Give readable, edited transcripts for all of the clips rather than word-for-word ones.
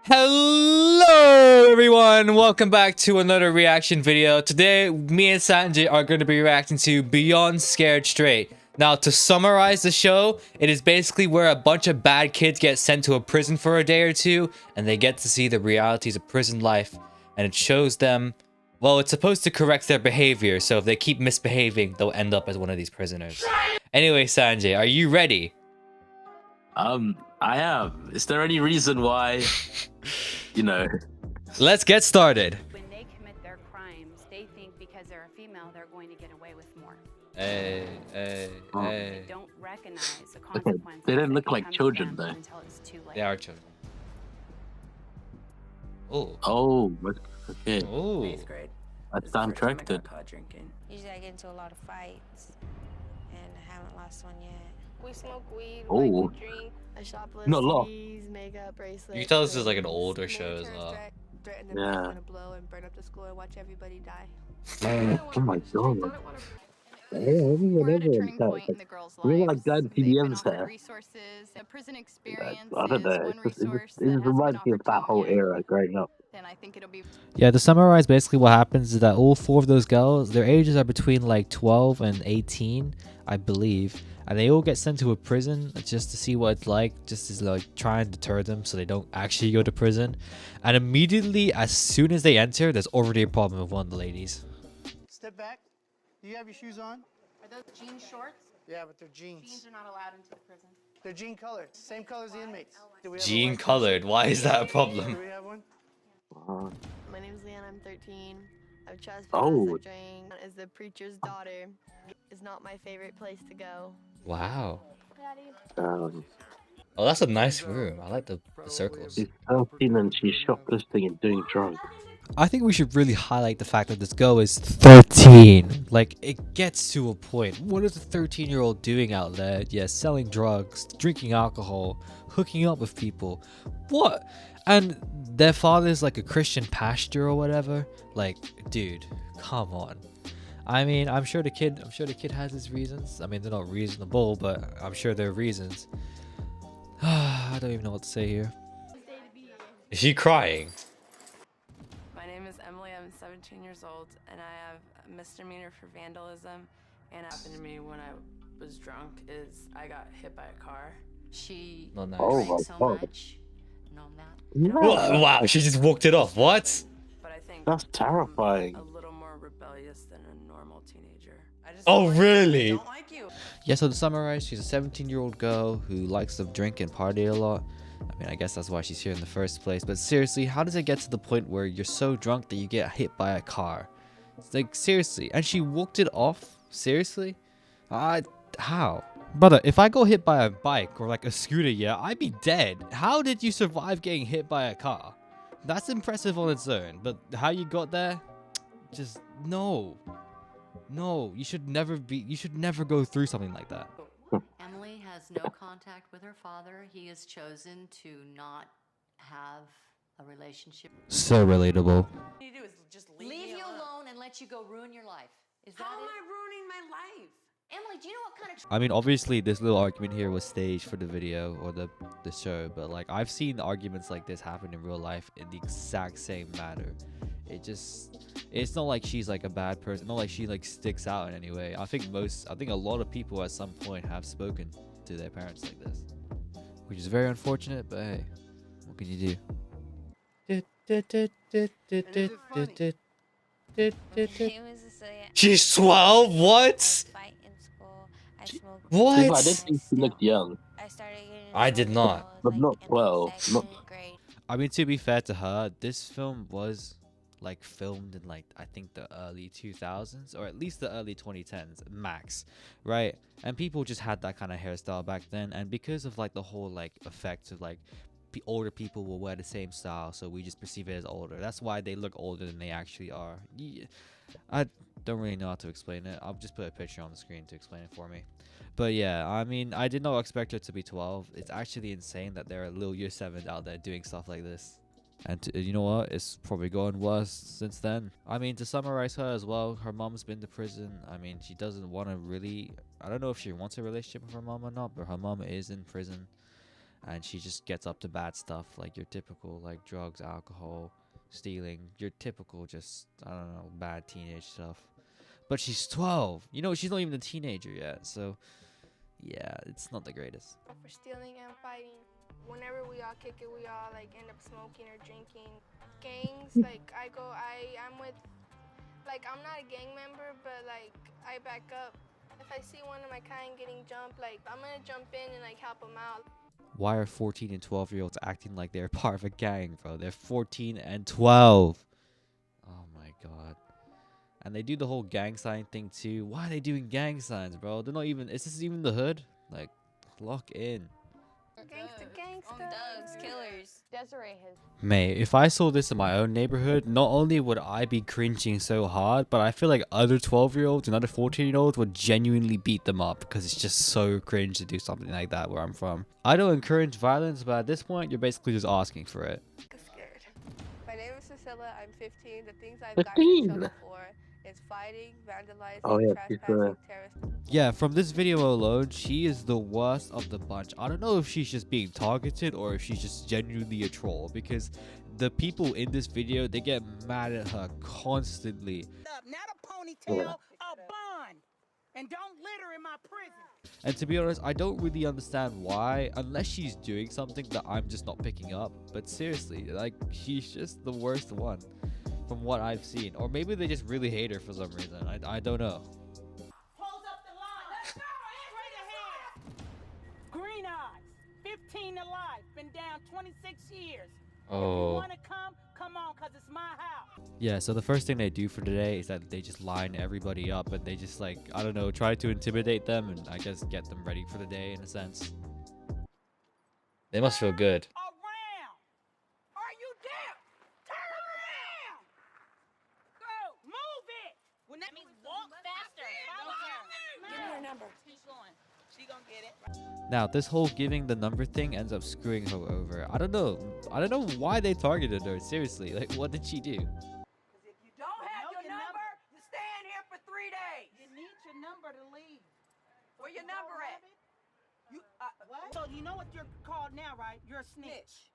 Hello everyone, welcome back to another reaction video. Today, me and Sanjay are going to be reacting to Beyond Scared Straight. Now, to summarize the show, it is basically where a bunch of bad kids get sent to a prison for a day or two, and they get to see the realities of prison life, and it shows them, well, it's supposed to correct their behavior, so if they keep misbehaving, they'll end up as one of these prisoners. Anyway, Sanjay, are you ready? I am. Is there any reason why, Let's get started. When they commit their crimes, they think because they're a female, they're going to get away with more. Hey. They don't recognize the Okay, consequences. they don't look that like come to children, them though. Until it's too late. They are children. Oh. Oh, okay. Oh. 8th grade. I This is the stand first time I corrected. got caught drinking. Usually I get into a lot of fights, and I haven't lost one yet. We smoke weed, Oh. like we drink. I shoplift Not a lot. CDs, makeup, bracelets. You can tell this is like an rings. older show as well. Threaten them Yeah. I want to blow and burn up the school and watch everybody die. Oh my god. We're at a turning point in the girls' We lives. like glad They've been TDM's offered here. resources. A prison experience I don't know. is one It just resource that has been reminds me of offered that to whole them yet. era growing up. And I think it'll be Yeah, to summarize, basically what happens is that all four of those girls, their ages are between like 12 and 18, I believe. And they all get sent to a prison just to see what it's like, just to like try and deter them so they don't actually go to prison. And immediately, as soon as they enter, there's already a problem with one of the ladies. Step back. Do you have your shoes on? Are those jean shorts? Yeah, but they're jeans. Jeans are not allowed into the prison. They're jean colored. Same color as the inmates. Do we have a Jean white colored, why is that a t-shirt? problem? Do we have one? My name's Leanne. I'm 13. I've trespassed. Oh. I've drank. Is the preacher's daughter. Is not my favorite place to go. Wow. Daddy. Oh, that's a nice room. I like the circles. She's 13 and she's shoplifting and doing drugs. I think we should really highlight the fact that this girl is 13. Like, it gets to a point. What is a 13-year-old doing out there? Yeah, selling drugs, drinking alcohol, hooking up with people. What? And their father's like a Christian pastor or whatever. Like, dude, come on. I mean, I'm sure the kid has his reasons. I mean, they're not reasonable, but I'm sure they're reasons. I don't even know what to say here. Is she crying? My name is Emily. I'm 17 years old, and I have a misdemeanor for vandalism. And what happened to me when I was drunk is I got hit by a car. She Not nice. Oh drank my so god. much. No, not. Yeah. Wow, she just walked it off. What? But I think That's terrifying. I'm a little more rebellious than a normal teenager. I just Oh, don't like you. really? I don't like you. Yeah, so to summarize, she's a 17-year-old girl who likes to drink and party a lot. I mean, I guess that's why she's here in the first place. But seriously, how does it get to the point where you're so drunk that you get hit by a car? It's like, seriously. And she walked it off? Seriously? How? Brother, if I go hit by a bike or like a scooter, yeah, I'd be dead. How did you survive getting hit by a car? That's impressive on its own. But how you got there? Just, no. No, you should never go through something like that. Emily has no contact with her father. He has chosen to not have a relationship. So relatable. What you do is just Leave you alone and let you go ruin your life. Is that How am it? I ruining my life? Emily, do you know what kind of I mean, obviously, this little argument here was staged for the video or the show, but like I've seen arguments like this happen in real life in the exact same matter. It's not like she's like a bad person, not like she like sticks out in any way. I think a lot of people at some point have spoken to their parents like this, which is very unfortunate, but hey, what can you do? She's 12? What? fight in school? I smoked. What? I didn't think she looked young. I started getting. I did not. But not 12, not- Grade. I mean, to be fair to her, this film was like filmed in like I think the early 2000s or at least the early 2010s max, right? And people just had that kind of hairstyle back then, and because of like the whole like effect of like older people will wear the same style, so we just perceive it as older. That's why they look older than they actually are. Yeah, I don't really know how to explain it. I'll just put a picture on the screen to explain it for me. But yeah, I mean, I did not expect her to be 12. It's actually insane that there are little year 7s out there doing stuff like this. And you know what? It's probably gotten worse since then. I mean, to summarize her as well, her mom's been to prison. I mean, she doesn't want to really... I don't know if she wants a relationship with her mom or not, but her mom is in prison. and she just gets up to bad stuff, like your typical like drugs, alcohol, stealing, your typical just, I don't know, bad teenage stuff. But she's 12. You know, she's not even a teenager yet, so yeah, it's not the greatest. For stealing and fighting. Whenever we all kick it, we all like end up smoking or drinking. Gangs, like I'm with, like I'm not a gang member, but like I back up. If I see one of my kind getting jumped, like I'm gonna jump in and like help them out. Why are 14 and 12-year-olds acting like they're part of a gang, bro? They're 14 and 12. Oh my god. And they do the whole gang sign thing too. Why are they doing gang signs, bro? They're not even, is this even the hood? Like, lock in. Gangsta, gangsta. Thugs, killers. Desiree has. Mate, if I saw this in my own neighborhood, not only would I be cringing so hard, but I feel like other 12-year-olds and other 14-year-olds would genuinely beat them up because it's just so cringe to do something like that where I'm from. I don't encourage violence, but at this point, you're basically just asking for it. Scared. My name is Cecilia. I'm 15. The things I've gotten in trouble for is fighting, vandalizing, trespassing, terrorist. Yeah, from this video alone, she is the worst of the bunch. I don't know if she's just being targeted or if she's just genuinely a troll, because the people in this video, they get mad at her constantly. Not a ponytail, a bun. And don't litter in my prison. And to be honest, I don't really understand why, unless she's doing something that I'm just not picking up. But seriously, like, she's just the worst one from what I've seen. Or maybe they just really hate her for some reason. I don't know. Hold up the line. Let's go. Straight ahead. Green eyes. 15 to life. Been down 26 years. If you want to come on, because it's my house. Yeah, so the first thing they do for today is that they just line everybody up and they just, like, I don't know, try to intimidate them and I guess get them ready for the day in a sense. They must feel good. Around. Are you there? Turn around. Go. Move it. When that means walk faster. Give me your number. She's going. She gonna get it. Now, this whole giving the number thing ends up screwing her over. I don't know why they targeted her. Seriously, like, what did she do? Because if you don't have your number, you stand here for 3 days. You need your number to leave. Where your number at? You what? So you know what you're called now, right? You're a snitch.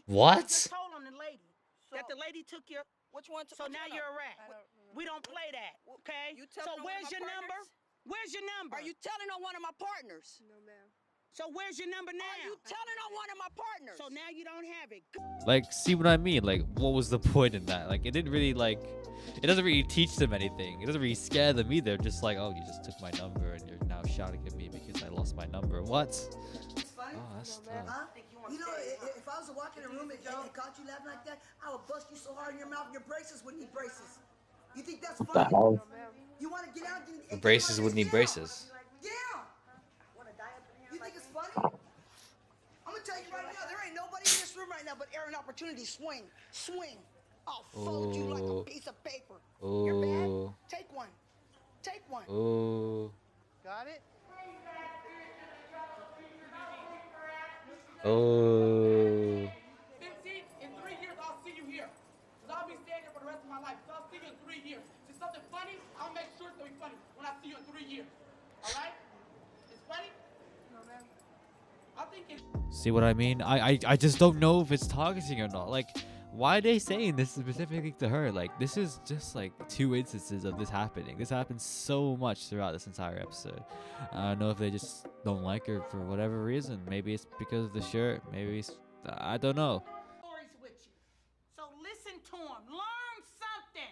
What? You told on the lady that the lady took your. Which one? So now you're a rat. We don't play that, okay? So where's your number? Where's your number? Are you telling on one of my partners? No, ma'am. So where's your number now? Are you telling on one of my partners? So now you don't have it. Like, see what I mean? Like, what was the point in that? Like, it didn't really, like, it doesn't really teach them anything. It doesn't really scare them either. Just like, oh, you just took my number and you're now shouting at me because I lost my number. What? It's funny. Oh, that's tough. Huh? You know, if I was to walk in a room and caught you laughing like that, I would bust you so hard in your mouth, your braces would need braces. You think that's funny? What the hell? You want to get out and The braces would need braces. Yeah. You think it's funny? I'm gonna tell you right now, there ain't nobody in this room right now but airing opportunity. Swing, swing. I'll fold you like a piece of paper. You're bad? Take one. Take one. Oh. Got it? Oh. 15, in 3 years, I'll see you here. Because I'll be staying here for the rest of my life. So I'll see you in 3 years. If it's something funny, I'll make sure it's going to be funny when I see you in 3 years. All right? It's funny? No, man. I think it's... See what I mean? I just don't know if it's targeting or not. Like, why are they saying this specifically to her? Like, this is just like 2 instances of this happening. This happens so much throughout this entire episode. I don't know if they just don't like her for whatever reason. Maybe it's because of the shirt. Maybe it's, I don't know. Stories with you. So listen to them. Learn something.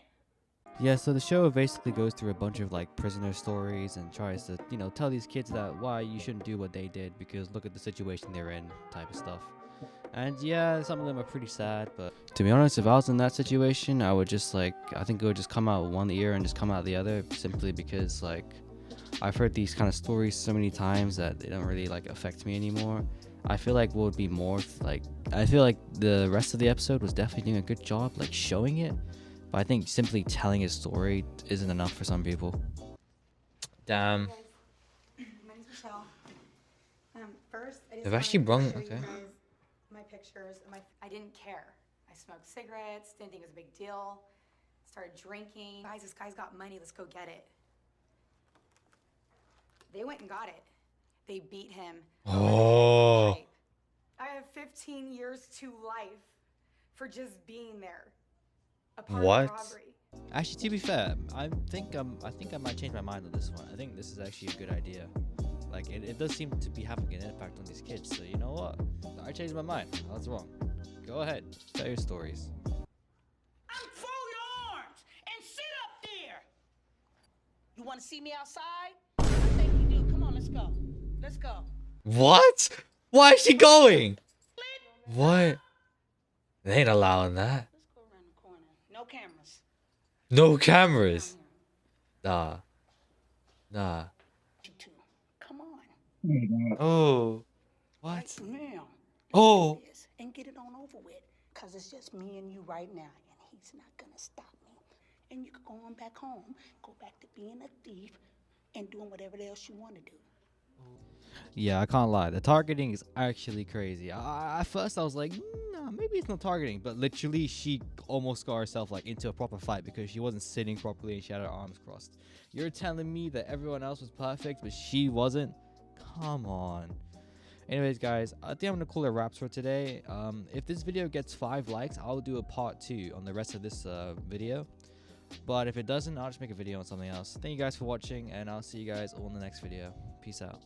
Yeah, so the show basically goes through a bunch of like prisoner stories and tries to, you know, tell these kids that why you shouldn't do what they did because look at the situation they're in type of stuff. And yeah, some of them are pretty sad, but to be honest, if I was in that situation, I would just like, I think it would just come out one ear and just come out the other, simply because like I've heard these kind of stories so many times that they don't really like affect me anymore. I feel like what would be more like, I feel like the rest of the episode was definitely doing a good job like showing it, but I think simply telling a story isn't enough for some people. Damn. My name's Michelle. First, I just They've actually wanted to brung, show you okay. guys my pictures. I didn't care. I smoked cigarettes, didn't think it was a big deal. Started drinking. Guys, this guy's got money. Let's go get it. They went and got it. They beat him. Oh. 15 years to life for just being there. A part What? of robbery. Actually, to be fair, I think I might change my mind on this one. I think this is actually a good idea. Like it does seem to be having an impact on these kids. So you know what? I changed my mind. I was wrong. Go ahead, tell your stories. Unfold your arms and sit up there. You want to see me outside? I think you do. Come on, let's go. Let's go. What? Why is she going? What? They ain't allowing that. Let's go around the corner. No cameras. No cameras. Nah. Nah. You two. Come on. Oh. What? Right now. Oh. And get it on over with. Because it's just me and you right now. And he's not going to stop me. And you can go on back home. Go back to being a thief. And doing whatever else you want to do. Yeah, I can't lie. The targeting is actually crazy. At first, I was like, nah, maybe it's not targeting. But literally, she almost got herself like into a proper fight because she wasn't sitting properly and she had her arms crossed. You're telling me that everyone else was perfect, but she wasn't? Come on. Anyways, guys, I think I'm going to call it wraps for today. If this video gets 5 likes, I'll do a part 2 on the rest of this video. But if it doesn't, I'll just make a video on something else. Thank you guys for watching, and I'll see you guys all in the next video. Peace out.